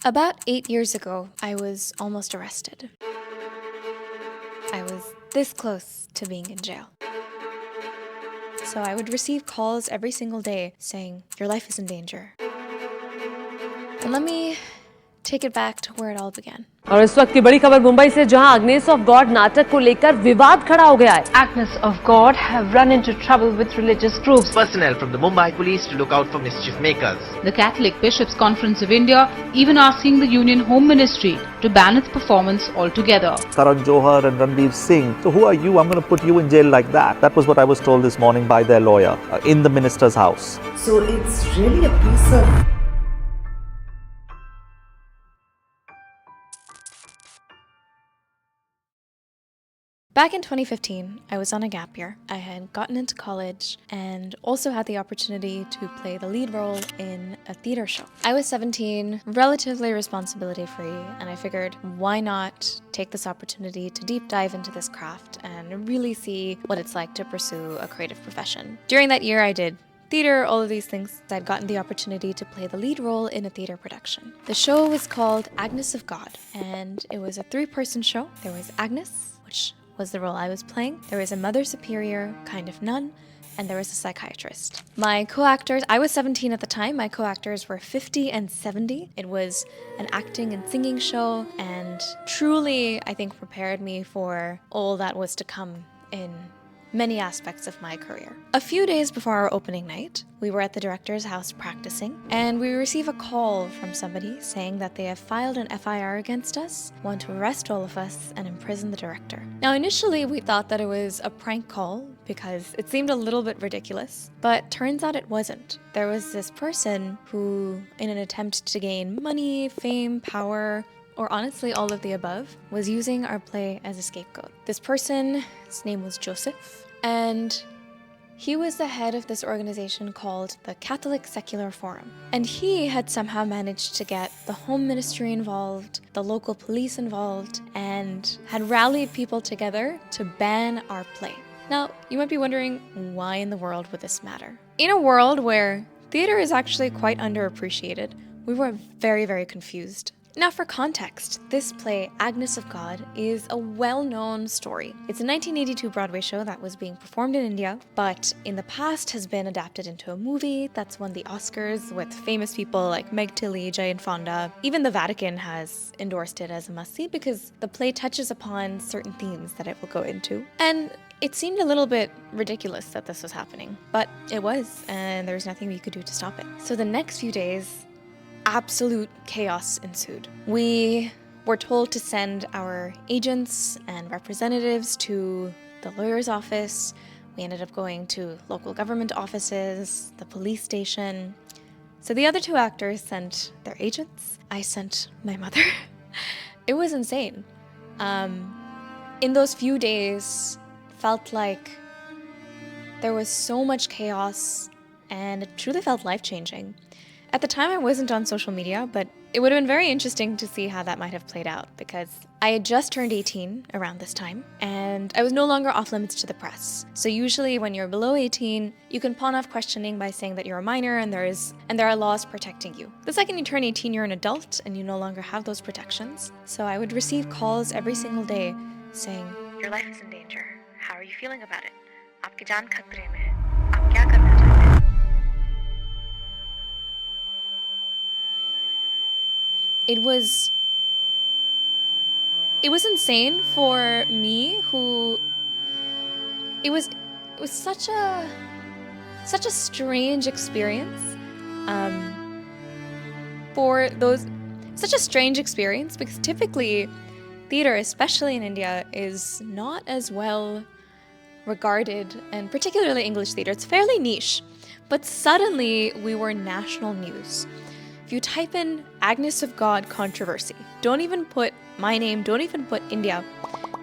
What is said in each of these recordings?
About 8 years ago, I was almost arrested. I was this close to being in jail. So I would receive calls every single day saying, "Your life is in danger." And let me take it back to where it all began. और इस वक्त की बड़ी खबर मुंबई से, जहां Agnes of God नाटक को लेकर विवाद खड़ा हो गया है। Agnes of God have run into trouble with religious groups. Personnel from the Mumbai police to look out for mischief makers. The Catholic Bishops' Conference of India even asking the Union Home Ministry to ban its performance altogether. Karan Johar and Ranveer Singh. So who are you? I'm going to put you in jail like that. That was what I was told this morning by their lawyer in the minister's house. So it's really a piece of... Back in 2015, I was on a gap year. I had gotten into college and also had the opportunity to play the lead role in a theater show. I was 17, relatively responsibility free, and I figured, why not take this opportunity to deep dive into this craft and really see what it's like to pursue a creative profession. During that year, I did theater, all of these things. I'd gotten the opportunity to play the lead role in a theater production. The show was called Agnes of God, and it was a 3-person show. There was Agnes, which was the role I was playing. There was a mother superior, kind of nun, and there was a psychiatrist. My co-actors, I was 17 at the time, my co-actors were 50 and 70. It was an acting and singing show, and truly, I think, prepared me for all that was to come in many aspects of my career. A few days before our opening night, we were at the director's house practicing, and we receive a call from somebody saying that they have filed an FIR against us, want to arrest all of us, and imprison the director. Now, initially, we thought that it was a prank call because it seemed a little bit ridiculous, but turns out it wasn't. There was this person who, in an attempt to gain money, fame, power, or honestly all of the above, was using our play as a scapegoat. This person, his name was Joseph, and he was the head of this organization called the Catholic Secular Forum. And he had somehow managed to get the Home Ministry involved, the local police involved, and had rallied people together to ban our play. Now, you might be wondering, why in the world would this matter? In a world where theater is actually quite underappreciated, we were very, very confused. Now, for context, this play, Agnes of God, is a well-known story. It's a 1982 Broadway show that was being performed in India, but in the past has been adapted into a movie that's won the Oscars with famous people like Meg Tilly, Jane Fonda. Even the Vatican has endorsed it as a must-see because the play touches upon certain themes that it will go into. And it seemed a little bit ridiculous that this was happening, but it was, and there was nothing we could do to stop it. So the next few days, absolute chaos ensued. We were told to send our agents and representatives to the lawyer's office. We ended up going to local government offices, the police station. So the other 2 actors sent their agents. I sent my mother. It was insane. In those few days, felt like there was so much chaos, and it truly felt life-changing. At the time, I wasn't on social media, but it would have been very interesting to see how that might have played out because I had just turned 18 around this time, and I was no longer off limits to the press. So usually when you're below 18, you can pawn off questioning by saying that you're a minor and there are laws protecting you. The second you turn 18, you're an adult and you no longer have those protections. So I would receive calls every single day saying, "Your life is in danger. How are you feeling about it? Aapki jaan khatre mein hai. Aap kya karna chahte hain?" It was insane for me, who it was such a strange experience such a strange experience because typically theater, especially in India, is not as well regarded, and particularly English theater. It's fairly niche, but suddenly we were national news. If you type in Agnes of God controversy, don't even put my name, don't even put India,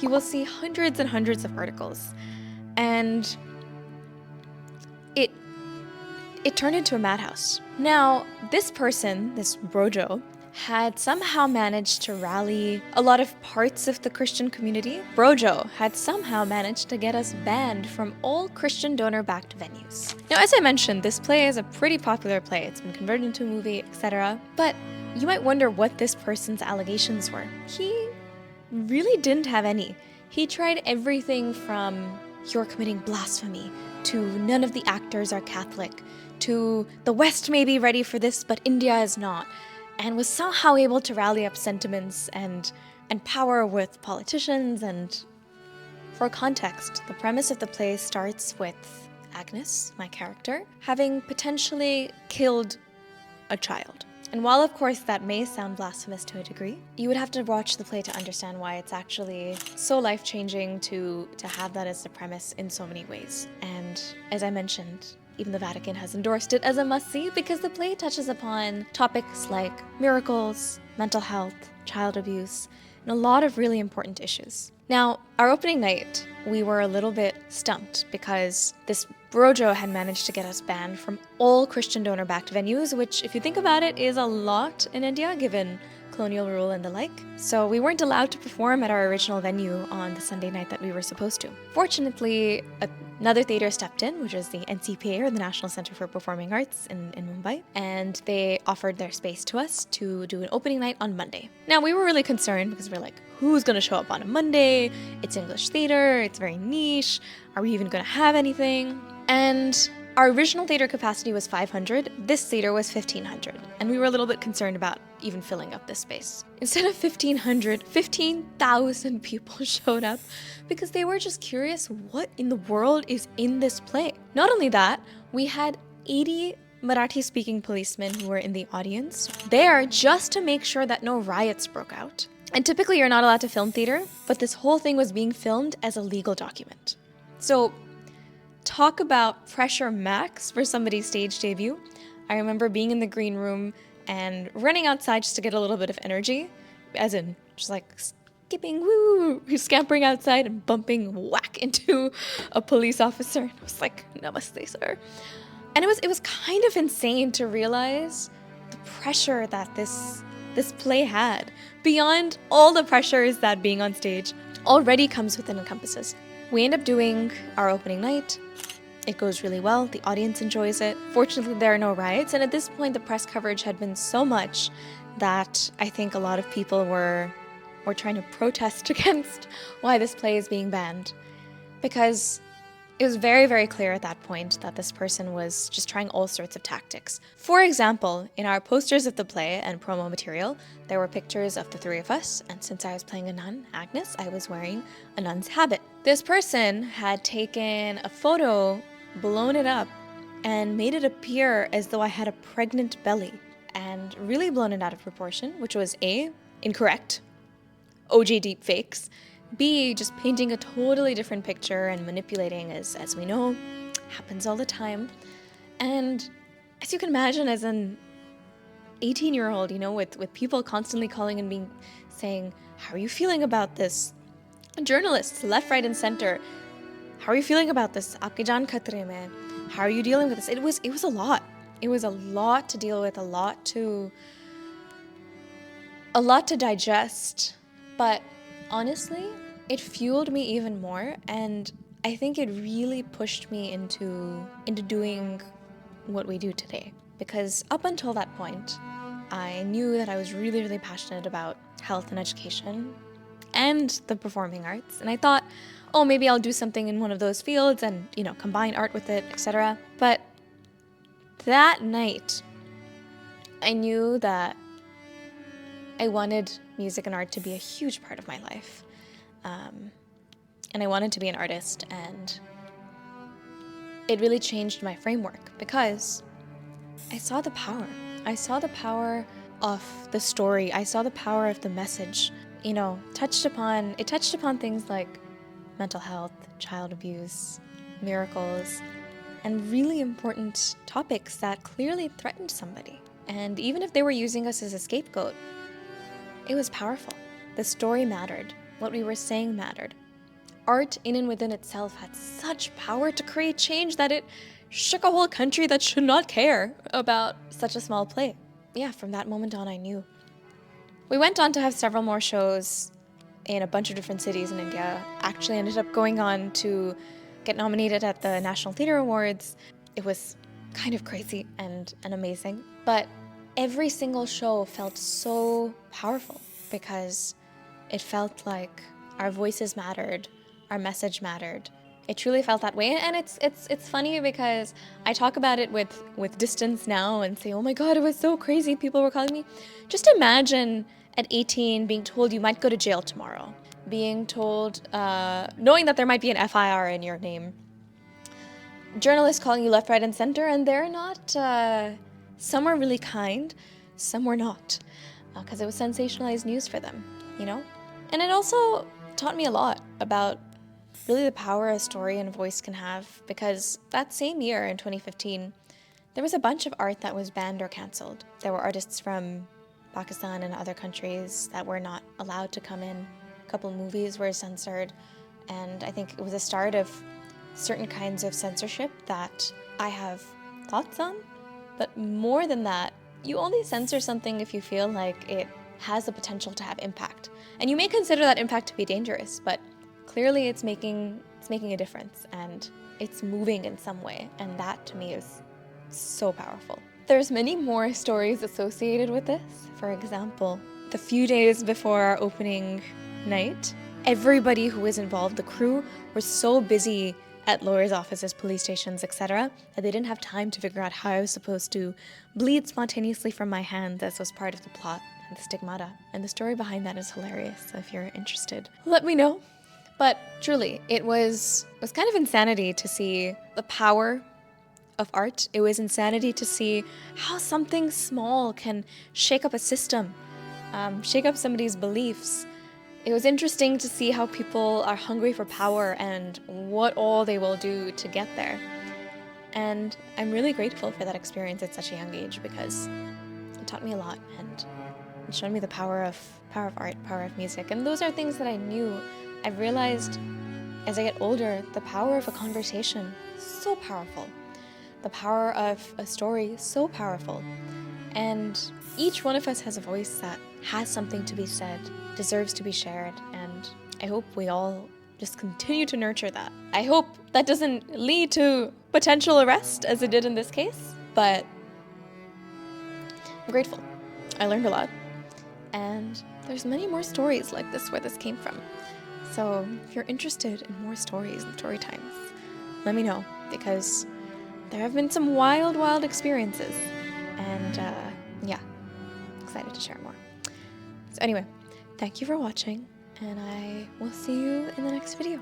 you will see hundreds and hundreds of articles. And it turned into a madhouse. Now, this person, this Brojo, had somehow managed to rally a lot of parts of the Christian community. Brojo had somehow managed to get us banned from all Christian donor-backed venues. Now, as I mentioned, this play is a pretty popular play. It's been converted into a movie, etc. But You might wonder what this person's allegations were. He really didn't have any. He tried everything from "you're committing blasphemy" to "none of the actors are Catholic" to "the West may be ready for this, but India is not," and was somehow able to rally up sentiments and power with politicians. And for context, the premise of the play starts with Agnes, my character, having potentially killed a child. And while of course that may sound blasphemous to a degree, you would have to watch the play to understand why it's actually so life-changing to have that as the premise in so many ways. And as I mentioned, even the Vatican has endorsed it as a must-see because the play touches upon topics like miracles, mental health, child abuse, and a lot of really important issues. Now, our opening night, we were a little bit stumped because this Brojo had managed to get us banned from all Christian donor-backed venues, which, if you think about it, is a lot in India, given colonial rule and the like. So we weren't allowed to perform at our original venue on the Sunday night that we were supposed to. Fortunately, another theater stepped in, which is the NCPA, or the National Center for Performing Arts in Mumbai, and they offered their space to us to do an opening night on Monday. Now, we were really concerned because we're like, who's going to show up on a Monday? It's English theater, it's very niche. Are we even going to have anything? And our original theater capacity was 500. This theater was 1,500. And we were a little bit concerned about even filling up this space. Instead of 1,500, 15,000 people showed up because they were just curious what in the world is in this play. Not only that, we had 80 Marathi-speaking policemen who were in the audience there just to make sure that no riots broke out. And typically you're not allowed to film theater, but this whole thing was being filmed as a legal document. So talk about pressure max for somebody's stage debut. I remember being in the green room and running outside just to get a little bit of energy, as in just like skipping, woo, scampering outside and bumping whack into a police officer. And I was like, namaste, sir. And it was kind of insane to realize the pressure that this play had, beyond all the pressures that being on stage already comes with and encompasses. We end up doing our opening night. It goes really well. The audience enjoys it. Fortunately, there are no riots. And at this point, the press coverage had been so much that I think a lot of people were trying to protest against why this play is being banned. Because it was very, very clear at that point that this person was just trying all sorts of tactics. For example, in our posters of the play and promo material, there were pictures of the three of us, and since I was playing a nun, Agnes, I was wearing a nun's habit. This person had taken a photo, blown it up, and made it appear as though I had a pregnant belly, and really blown it out of proportion, which was A, incorrect, OJ deepfakes, B, just painting a totally different picture and manipulating, as we know, happens all the time. And as you can imagine, as an 18-year-old, with people constantly calling and saying, how are you feeling about this? Journalists, left, right, and center, how are you feeling about this? Aapke jaan khatre mein. How are you dealing with this? It was a lot. It was a lot to deal with, a lot to digest. But honestly, it fueled me even more, and I think it really pushed me into doing what we do today. Because up until that point, I knew that I was really, really passionate about health and education and the performing arts, and I thought, oh, maybe I'll do something in one of those fields and, combine art with it, etc. But that night, I knew that I wanted music and art to be a huge part of my life. And I wanted to be an artist, and it really changed my framework because I saw the power. I saw the power of the story. I saw the power of the message. It touched upon things like mental health, child abuse, miracles, and really important topics that clearly threatened somebody. And even if they were using us as a scapegoat, it was powerful. The story mattered. What we were saying mattered. Art in and within itself had such power to create change that it shook a whole country that should not care about such a small play. Yeah, from that moment on, I knew. We went on to have several more shows in a bunch of different cities in India. Actually ended up going on to get nominated at the National Theatre Awards. It was kind of crazy and amazing. But every single show felt so powerful because it felt like our voices mattered, our message mattered. It truly felt that way, and it's funny because I talk about it with distance now and say, oh my god, it was so crazy, people were calling me. Just imagine at 18 being told you might go to jail tomorrow, being told, knowing that there might be an FIR in your name, journalists calling you left, right, and center, and they're not, some were really kind, some were not, because it was sensationalized news for them, you know? And it also taught me a lot about really the power a story and voice can have, because that same year in 2015, there was a bunch of art that was banned or cancelled. There were artists from Pakistan and other countries that were not allowed to come in. A couple movies were censored, and I think it was the start of certain kinds of censorship that I have thoughts on. But more than that, you only censor something if you feel like it has the potential to have impact. And you may consider that impact to be dangerous, but clearly it's making a difference and it's moving in some way, and that to me is so powerful. There's many more stories associated with this. For example, the few days before our opening night, everybody who was involved, the crew, were so busy at lawyers' offices, police stations, etc., that they didn't have time to figure out how I was supposed to bleed spontaneously from my hand, as was part of the plot and the stigmata. And the story behind that is hilarious, so if you're interested, let me know. But truly, it was kind of insanity to see the power of art. It was insanity to see how something small can shake up a system, shake up somebody's beliefs. It was interesting to see how people are hungry for power and what all they will do to get there. And I'm really grateful for that experience at such a young age, because it taught me a lot and it showed me the power of art, power of music. And those are things that I knew. I've realized as I get older, the power of a conversation, so powerful. The power of a story, so powerful. And each one of us has a voice that has something to be said, deserves to be shared, and I hope we all just continue to nurture that. I hope that doesn't lead to potential arrest, as it did in this case, but I'm grateful. I learned a lot, and there's many more stories like this where this came from. So if you're interested in more stories and story times, let me know, because there have been some wild, wild experiences, and yeah, excited to share more. So anyway, thank you for watching, and I will see you in the next video.